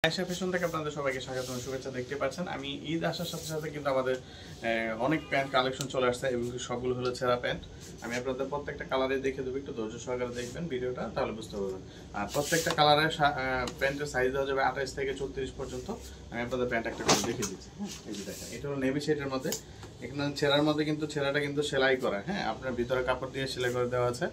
Ayesha fashion থেকে আপনাদের সবাইকে স্বাগতম শুভেচ্ছা। দেখতে পাচ্ছেন আমি ঈদ আসার সাথে সাথে কিন্তু আমাদের অনেক প্যান্ট কালেকশন চলে আসছে এবং সবগুলো হলো ছেঁড়া প্যান্ট। আমি আপনাদের প্রত্যেকটা কালারে দেখে দেবো, একটু ধৈর্য সহকারে দেখবেন ভিডিওটা, তাহলে বুঝতে পারবেন। আর প্রত্যেকটা কালারের প্যান্টের সাইজ দেওয়া যাবে 28 থেকে 34 পর্যন্ত। আমি আপনাদের প্যান্ট একটা করে দেখে দিচ্ছি। এই যে দেখেন, এটা হলো নেভি শেডের মধ্যে। এখানে ছেঁড়ার মধ্যে কিন্তু ছেঁড়াটা কিন্তু সেলাই করা, হ্যাঁ, আপনার ভিতরে কাপড় দিয়ে সেলাই করে দেওয়া আছে,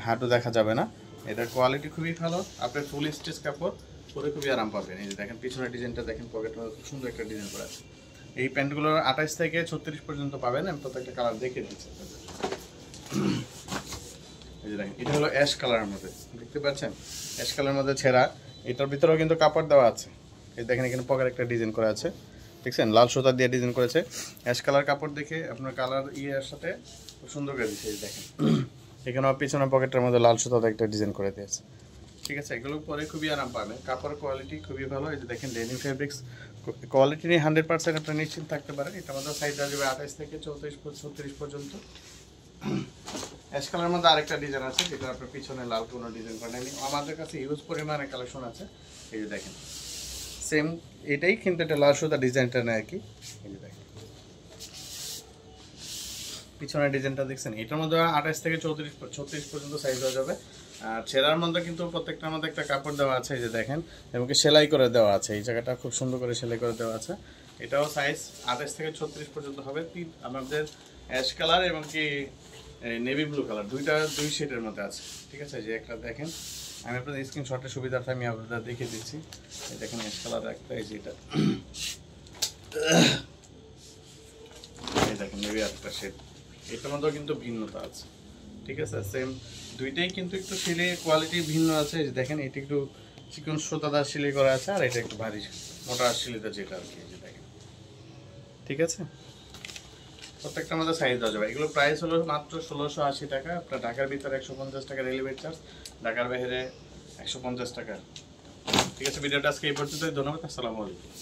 হাঁটু দেখা যাবে না। এটার কোয়ালিটি খুবই ভালো, আপনার ফুল স্টিচ কাপড়, পরে খুবই আরাম পাবেন। এই যে দেখেন পিছনের ডিজাইনটা দেখেন, পকেটের মধ্যে খুব সুন্দর একটা ডিজাইন করা আছে। এই প্যান্টগুলো 28 থেকে 36 পর্যন্ত পাবেন। আমি প্রত্যেকটা কালার দেখে দিচ্ছি আপনাদের। এই যে দেখেন, এটা হলো অ্যাশ কালারের মধ্যে, দেখতে পাচ্ছেন অ্যাশ কালারের মধ্যে ছেঁড়া। এটার ভিতরেও কিন্তু কাপড় দেওয়া আছে। এই দেখেন এখানে পকেটে একটা ডিজাইন করা আছে, দেখছেন লাল সুতা দিয়ে ডিজাইন করেছে। অ্যাশ কালার কাপড় দেখে আপনার কালার ইয়ের সাথে খুব সুন্দর করে দিচ্ছে। এই দেখেন এখানেও পিছনের পকেটের মধ্যে লাল সুতা একটা ডিজাইন করে দিয়েছে। ঠিক আছে, এগুলো পরে খুবই আরাম পাবেন, কাপড়ের কোয়ালিটি খুবই ভালো। এই যে দেখেন ডেনিম ফেব্রিক্স কোয়ালিটি নিয়ে 100% আপনার নিশ্চিন্ত থাকতে পারেন। এটা আমাদের সাইজ আসবে 28 থেকে 34 পর্যন্ত। অ্যাশ কালারের মধ্যে আরেকটা ডিজাইন আছে, যেটা আপনার পিছনে লাল কোনো ডিজাইন করেন। আমাদের কাছে ইউজ পরিমাণে কালেকশন আছে। এই যে দেখেন সেম এটাই, কিন্তু এটা লাল সুতা ডিজাইনটা নেয় আর কি। এই যে দেখেন পিছনের ডিজাইনটা দেখছেন, এটার মধ্যে 28 থেকে 34 পর্যন্ত সাইজ হয়ে যাবে। আর ছেঁড়ার মধ্যে কিন্তু প্রত্যেকটার মধ্যে একটা কাপড় দেওয়া আছে, এই যে দেখেন, এবং কি সেলাই করে দেওয়া আছে। এই জায়গাটা খুব সুন্দর করে সেলাই করে দেওয়া আছে। এটাও সাইজ 28 থেকে 36 পর্যন্ত হবে। আমাদের অ্যাশ কালার এবং কি নেভি ব্লু কালার দুই শেডের মধ্যে আছে। ঠিক আছে, যে একটা দেখেন, আমি আপনাদের স্ক্রিনশটের সুবিধার্থে আমি আপনাদের দেখিয়ে দিচ্ছি। এই দেখেন অ্যাশ কালার একটা, এই যে এটা, এই দেখেন নেভি একটা শেড। এটার মধ্যেও কিন্তু ভিন্নতা আছে। ঠিক আছে, সেম দুইটাই কিন্তু একটু সিলাই কোয়ালিটি ভিন্ন আছে। এই যে দেখেন এটা একটু চিকন সুতাদার সিলাই করা আছে, আর এটা একটু ভারী মোটা সিলাইটা যেটা আর কি। এই যে দেখেন, ঠিক আছে, প্রত্যেকটা আমাদের সাইজ দেওয়া যাবে। এগুলো প্রাইস হলো মাত্র 1680 টাকা। আপনার ঢাকার ভিতরে 150 টাকা ডেলিভারি চার্জ, ঢাকার বাইরে 150 টাকা। ঠিক আছে, ভিডিওটা আজকে এই পর্যন্তই। ধন্যবাদ, আসসালামু আলাইকুম।